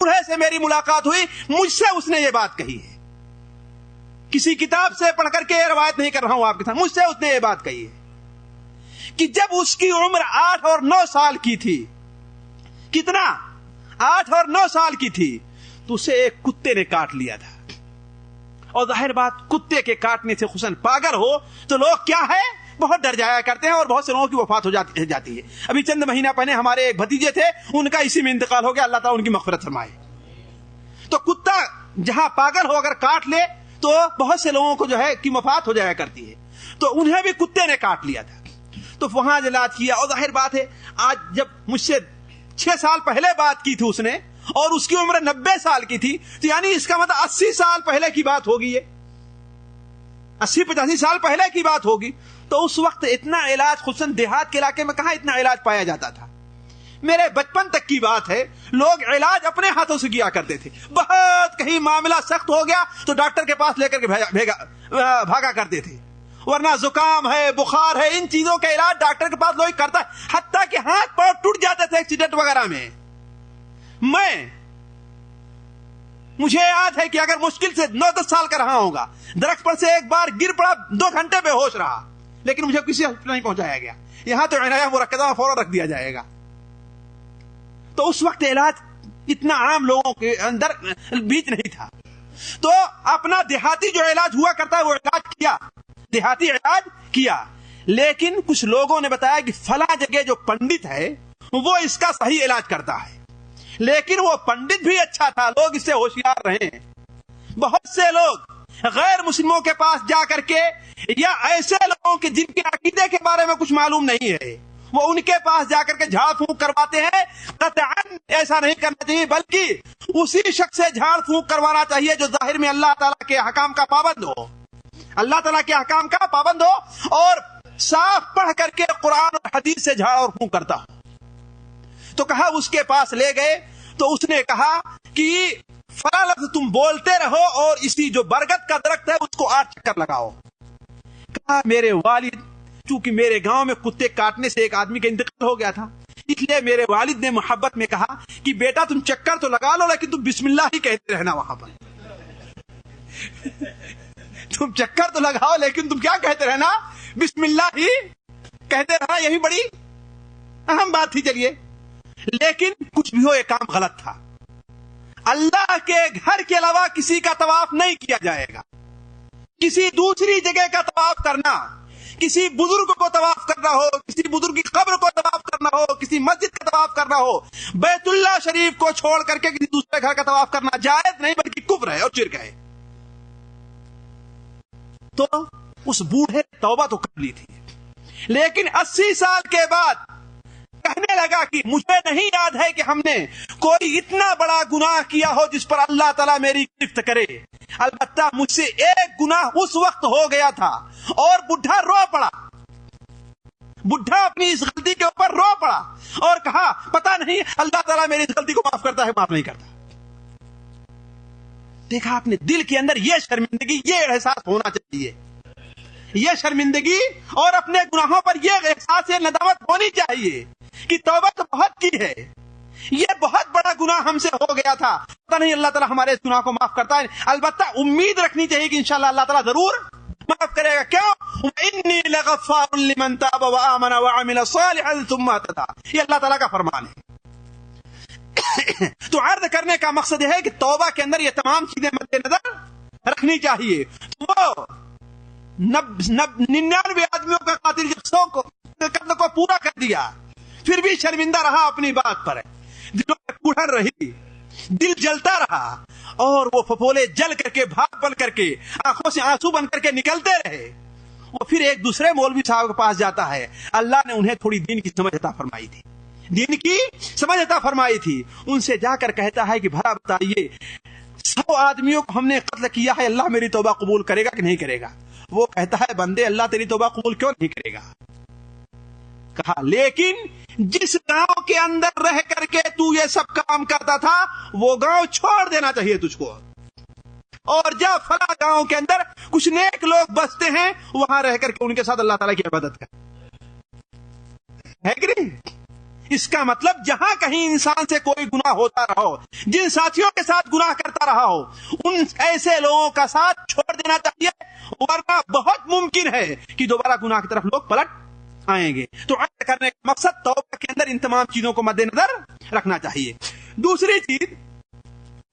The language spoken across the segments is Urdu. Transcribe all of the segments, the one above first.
بوڑھے سے میری ملاقات ہوئی, مجھ سے اس نے یہ بات کہی ہے. کسی کتاب سے پڑھ کر کے یہ روایت نہیں کر رہا ہوں آپ کے ساتھ, مجھ سے اس نے یہ بات کہی ہے کہ جب اس کی عمر 8 اور 9 سال کی تھی, کتنا 8 اور 9 سال کی تھی, تو اسے ایک کتے نے کاٹ لیا تھا. اور ظاہر بات, کتے کے کاٹنے سے خصوصاً پاگل ہو تو لوگ کیا ہے بہت ڈر جایا کرتے ہیں, اور بہت سے لوگوں کی وفات ہو جاتی ہے. ابھی چند مہینہ پہلے ہمارے ایک بھتیجے تھے, ان کا اسی میں انتقال ہو گیا, اللہ تعالیٰ ان کی مغفرت فرمائے. تو کتا جہاں پاگل ہو اگر کاٹ لے تو بہت سے لوگوں کو جو ہے کہ وفات ہو جایا کرتی ہے. تو انہیں بھی کتے نے کاٹ لیا تھا, تو وہاں علاج کیا. اور ظاہر بات ہے, آج جب مجھ سے 6 سال پہلے بات کی تھی اس نے, اور اس کی عمر 90 سال کی تھی, تو یعنی اس کا مطلب 80 سال پہلے کی بات ہوگی, یہ 80-85 سال پہلے کی بات ہوگی. تو اس وقت اتنا علاج خصوصاً دیہات کے علاقے میں کہاں اتنا علاج پایا جاتا تھا. میرے بچپن تک کی بات ہے, لوگ علاج اپنے ہاتھوں سے کیا کرتے تھے. بہت کہیں معاملہ سخت ہو گیا تو ڈاکٹر کے پاس لے کر کے بھاگا کرتے تھے, ورنہ زکام ہے, بخار ہے, ان چیزوں کا علاج ڈاکٹر کے پاس لوگ کرتا ہے. حتیٰ کہ ہاتھ پاؤں ٹوٹ جاتے تھے ایکسیڈنٹ وغیرہ میں. مجھے یاد ہے کہ اگر مشکل سے 9-10 سال کا رہا ہوگا, درخت پر سے ایک بار گر پڑا, 2 گھنٹے بے ہوش رہا, لیکن مجھے کسی ہاسپٹل نہیں پہنچایا گیا. یہاں تو عنایہ مرکزہ میں فوراً رکھ دیا جائے گا. تو اس وقت علاج اتنا عام لوگوں کے اندر بیچ نہیں تھا. تو اپنا دیہاتی جو علاج ہوا کرتا ہے وہ علاج کیا, دیہاتی علاج کیا. لیکن کچھ لوگوں نے بتایا کہ فلاں جگہ جو پنڈت ہے وہ اس کا صحیح علاج کرتا ہے. لیکن وہ پنڈت بھی اچھا تھا, لوگ اس سے ہوشیار رہے. بہت سے لوگ غیر مسلموں کے پاس جا کر کے, یا ایسے لوگوں کے جن کے عقیدے کے بارے میں کچھ معلوم نہیں ہے, وہ ان کے پاس جا کر کے جھاڑ پھونک کرواتے ہیں. قطعاً ایسا نہیں کرنا چاہیے, بلکہ اسی شخص سے جھاڑ پھونک کروانا چاہیے جو ظاہر میں اللہ تعالیٰ کے احکام کا پابند ہو, اللہ تعالیٰ کے احکام کا پابند ہو, اور صاف پڑھ کر کے قرآن اور حدیث سے جھاڑ اور پھونک کرتا ہو. تو کہا اس کے پاس لے گئے, تو اس نے کہا کہ فلاں لفظ تم بولتے رہو اور اسی جو برگد کا درخت ہے اس کو 8 چکر لگاؤ. کہا میرے والد, چونکہ میرے گاؤں میں کتے کاٹنے سے ایک آدمی کا انتقال ہو گیا تھا, اس لیے میرے والد نے محبت میں کہا کہ بیٹا تم چکر تو لگا لو, لیکن تم بسم اللہ ہی کہتے رہنا وہاں پر. تم چکر تو لگاؤ لیکن تم کیا کہتے رہنا, بسم اللہ ہی کہتے رہنا. یہی بڑی اہم بات تھی. چلیے, لیکن کچھ بھی ہو یہ کام غلط تھا. اللہ کے گھر کے علاوہ کسی کا طواف نہیں کیا جائے گا. کسی دوسری جگہ کا طواف کرنا, کسی بزرگ کو طواف کرنا ہو, کسی بزرگ کی قبر کو طواف کرنا ہو, کسی مسجد کا طواف کرنا ہو, بیت اللہ شریف کو چھوڑ کر کے کسی دوسرے گھر کا طواف کرنا جائز نہیں, بلکہ کفر ہے اور شرک ہے. تو اس بوڑھے توبہ تو کر لی تھی, لیکن 80 سال کے بعد کہنے لگا کہ مجھے نہیں یاد ہے کہ ہم نے کوئی اتنا بڑا گناہ کیا ہو جس پر اللہ تعالیٰ میری گرفت کرے. البتہ مجھ سے ایک گناہ اس وقت ہو گیا تھا, اور بڈھا رو پڑا. بڈھا اپنی اس غلطی کے اوپر رو پڑا اور کہا پتہ نہیں اللہ تعالیٰ میری اس غلطی کو معاف کرتا ہے معاف نہیں کرتا. دیکھا آپ نے, دل کے اندر یہ شرمندگی, یہ احساس ہونا چاہیے, یہ شرمندگی اور اپنے گناہوں پر یہ احساس, یہ ندامت ہونی چاہیے کہ توبہ تو بہت کی ہے, یہ بہت بڑا گناہ ہم سے ہو گیا تھا, پتہ نہیں اللہ تعالیٰ ہمارے اس گناہ کو معاف کرتا ہے. البتہ امید رکھنی چاہیے کہ انشاءاللہ اللہ تعالیٰ ضرور معاف کرے گا. کیوں؟ انی لغفار لمن تاب وآمن وعمل صالحا ثم اهتدى, یہ اللہ تعالیٰ کا فرمان ہے. تو عرض کرنے کا مقصد یہ ہے کہ توبہ کے اندر یہ تمام چیزیں مد نظر رکھنی چاہیے. وہ 99 آدمیوں کا قاتل شخصوں کو قتل کو پورا کر دیا, پھر بھی شرمندہ رہا اپنی بات پر, دلوں میں کڑھن رہی, دل جلتا رہا, اور وہ پھپھولے جل کر کے, بھاپ بن کر کے, آنکھوں سے آنسو بن کر کے نکلتے رہے. وہ پھر ایک دوسرے مولوی صاحب کے پاس جاتا ہے. اللہ نے انہیں تھوڑی دین کی سمجھ عطا فرمائی تھی, دین کی سمجھ عطا فرمائی تھی. ان سے جا کر کہتا ہے کہ بھلا بتائیے 100 آدمیوں کو ہم نے قتل کیا ہے, اللہ میری توبہ قبول کرے گا کہ نہیں کرے گا؟ وہ کہتا ہے بندے اللہ تیری توبہ قبول کیوں نہیں کرے گا؟ کہا لیکن جس گاؤں کے اندر رہ کر کے تو یہ سب کام کرتا تھا وہ گاؤں چھوڑ دینا چاہیے تجھ کو, اور جا فلاں گاؤں کے اندر کچھ نیک لوگ بستے ہیں وہاں رہ کر کے ان کے ساتھ اللہ تعالیٰ کی عبادت کر. ہے کہ نہیں؟ اس کا مطلب جہاں کہیں انسان سے کوئی گناہ ہوتا رہا ہو، جن ساتھیوں کے ساتھ گناہ کرتا رہا ہو، ان ایسے لوگوں کا ساتھ چھوڑ دینا چاہیے، ورنہ بہت ممکن ہے کہ دوبارہ گناہ کی طرف لوگ پلٹ آئیں گے۔ تو عہد کرنے کا مقصد توبہ کے اندر ان تمام چیزوں کو مد نظر رکھنا چاہیے۔ دوسری چیز،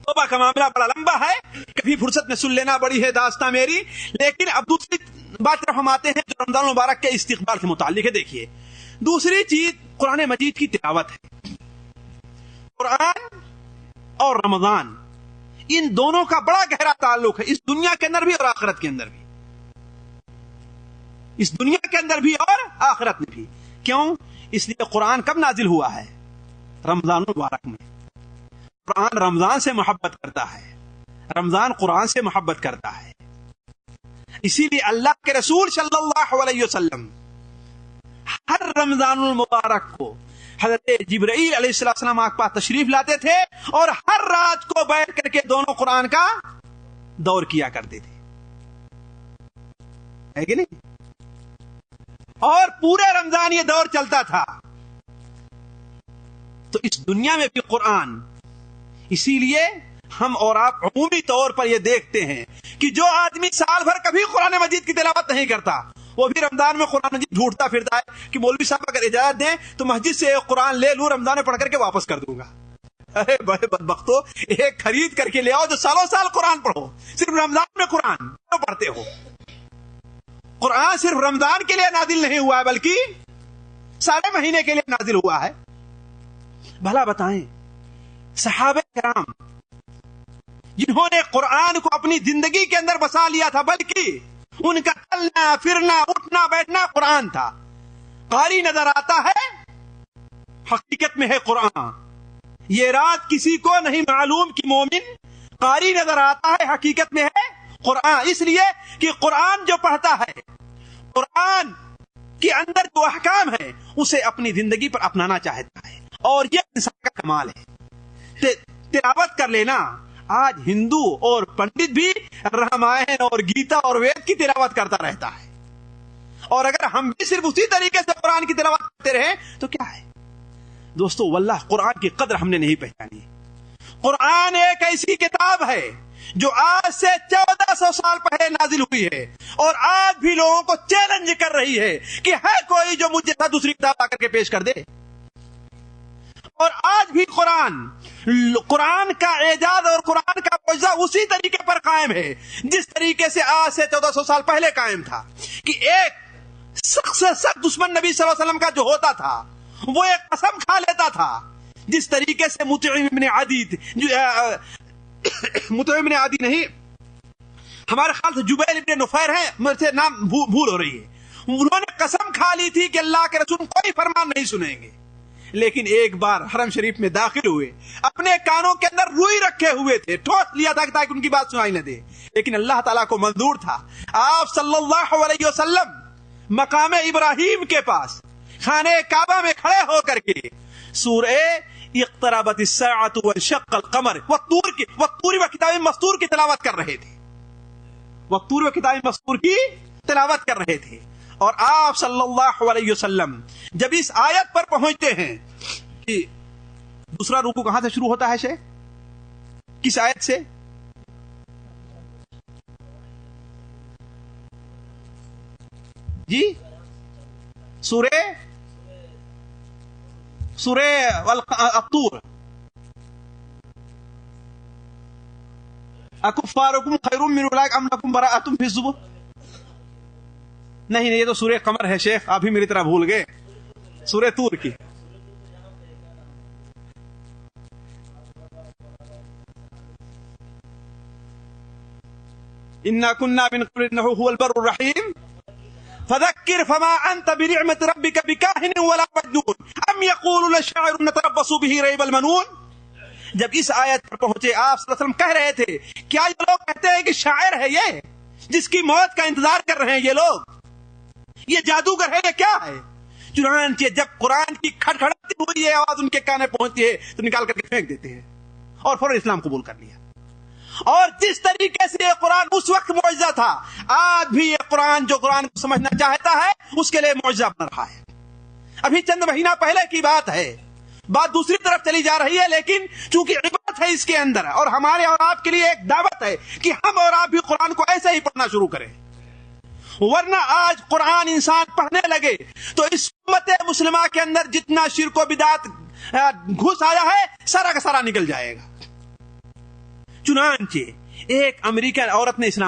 توبہ کا معاملہ بڑا لمبا ہے، کبھی فرصت میں سن لینا بڑی ہے داستان میری، لیکن اب دوسری بات طرف ہم آتے ہیں جو رمضان المبارک کے استقبال سے متعلق ہے۔ دیکھیے، دوسری چیز قرآن مجید کی تلاوت ہے۔ قرآن اور رمضان، ان دونوں کا بڑا گہرا تعلق ہے، اس دنیا کے اندر بھی اور آخرت کے اندر بھی، اس دنیا کے اندر بھی اور آخرت میں بھی۔ کیوں؟ اس لیے قرآن کب نازل ہوا ہے؟ رمضان المبارک میں۔ قرآن رمضان سے محبت کرتا ہے، رمضان قرآن سے محبت کرتا ہے، اسی لیے اللہ کے رسول صلی اللہ علیہ وسلم ہر رمضان المبارک کو حضرت جبرائیل علیہ السلام آپ کے پاس تشریف لاتے تھے اور ہر رات کو بیٹھ کر کے دونوں قرآن کا دور کیا کرتے تھے، ہے کہ نہیں؟ اور پورے رمضان یہ دور چلتا تھا۔ تو اس دنیا میں بھی قرآن، اسی لیے ہم اور آپ عمومی طور پر یہ دیکھتے ہیں کہ جو آدمی سال بھر کبھی قرآن مجید کی تلاوت نہیں کرتا، وہ بھی رمضان میں قرآن مجید ڈھونڈتا پھرتا ہے کہ مولوی صاحب اگر اجازت دیں تو مسجد سے ایک قرآن لے لوں، رمضان میں پڑھ کر کے واپس کر دوں گا۔ ارے بڑے بدبختو، ایک خرید کر کے لے آؤ جو سالوں سال قرآن پڑھو، صرف رمضان میں قرآن کیوں پڑھتے ہو؟ قرآن صرف رمضان کے لیے نازل نہیں ہوا ہے بلکہ سارے مہینے کے لیے نازل ہوا ہے۔ بھلا بتائیں، صحابہ کرام جنہوں نے قرآن کو اپنی زندگی کے اندر بسا لیا تھا، بلکہ ان کا چلنا پھرنا اٹھنا بیٹھنا قرآن تھا۔ قاری نظر آتا ہے، حقیقت میں ہے قرآن۔ یہ رات کسی کو نہیں معلوم کہ مومن قاری نظر آتا ہے، حقیقت میں ہے قرآن، اس لیے کہ قرآن جو پڑھتا ہے، قرآن کے اندر جو احکام ہے اسے اپنی زندگی پر اپنانا چاہتا ہے، اور یہ انسان کا کمال ہے۔ تلاوت کر لینا، آج ہندو اور پنڈت بھی رامائن اور گیتا اور وید کی تلاوت کرتا رہتا ہے، اور اگر ہم بھی صرف اسی طریقے سے قرآن کی تلاوت کرتے رہیں تو کیا ہے؟ دوستو واللہ قرآن کی قدر ہم نے نہیں پہچانی۔ قرآن ایک ایسی کتاب ہے جو آج سے 1400 سال پہلے نازل ہوئی ہے، اور آج بھی لوگوں کو چیلنج کر رہی ہے کہ ہے کوئی جو مجھے دوسری کتاب لا کر کے پیش کر دے۔ اور آج بھی قرآن کا اعجاز اور قرآن کا معجزہ اسی طریقے پر قائم ہے جس طریقے سے آج سے 1400 سال پہلے قائم تھا، کہ ایک سخت سے سخت دشمن نبی صلی اللہ علیہ وسلم کا جو ہوتا تھا وہ ایک قسم کھا لیتا تھا، جس طریقے سے مطعم ابن عدی نہیں، ہمارے خیال سے جبیل ابن نفیر ہے، میرے سے نام بھول ہو رہی ہے، انہوں نے قسم کھا لی تھی کہ اللہ کے رسول کوئی فرمان نہیں سنیں گے، لیکن ایک بار حرم شریف میں داخل ہوئے، اپنے کانوں کے اندر روئی رکھے ہوئے تھے، ٹھوس لیا تھا تاکہ ان کی بات سنائی نہ دے، لیکن اللہ تعالیٰ کو منظور تھا۔ آپ صلی اللہ علیہ وسلم مقام ابراہیم کے پاس خانہ کعبہ میں کھڑے ہو کر کے سورہ اقتربت الساعۃ وانشق القمر والطور وکتاب مسطور کی تلاوت کر رہے تھے، والطور وکتاب مسطور کی تلاوت کر رہے تھے۔ اور آپ صلی اللہ علیہ وسلم جب اس آیت پر پہنچتے ہیں کہ دوسرا رکوع کہاں سے شروع ہوتا ہے شیخ؟ کس آیت سے؟ جی سورہ الطور، اکفارکم خیر من اولئک ام لکم براءۃ فی الزبر؟ نہیں، یہ تو سورہ قمر ہے شیخ، آپ ہی میری طرح بھول گئے، سورہ طور کی۔ انا كنا من قبل انه هو البر الرحیم فذكر فما انت بنعمت ربك بكاهن ولا مجنون ام يقولون شاعر نتربص به ريب المنون۔ جب اس آیت پر پہنچے آپ صلی اللہ علیہ وسلم کہہ رہے تھے کیا یہ لوگ کہتے ہیں کہ شاعر ہے یہ جس کی موت کا انتظار کر رہے ہیں یہ لوگ، یہ جادوگر ہے، یہ کیا ہے؟ چنانچہ جب قرآن کی کھڑکھڑاتی ہوئی ہے آواز ان کے کانے پہنچتی ہے تو نکال کر کے پھینک دیتے ہیں اور فوراً اسلام قبول کر لیا۔ اور جس طریقے سے یہ قرآن اس وقت معجزہ تھا، آج بھی یہ قرآن جو قرآن کو سمجھنا چاہتا ہے اس کے لیے معجزہ بن رہا ہے۔ ابھی چند مہینہ پہلے کی بات ہے، بات دوسری طرف چلی جا رہی ہے، لیکن چونکہ عبادت ہے اس کے اندر، اور ہمارے اور آپ کے لیے ایک دعوت ہے کہ ہم اور آپ بھی قرآن کو ایسے ہی پڑھنا شروع کریں. ورنہ آج قرآن انسان پڑھنے لگے تو اس امت مسلمہ کے اندر جتنا شرک و بدعت گھس آیا ہے سارا کا سارا نکل جائے گا. چنانچہ ایک امریکن عورت نے اسلام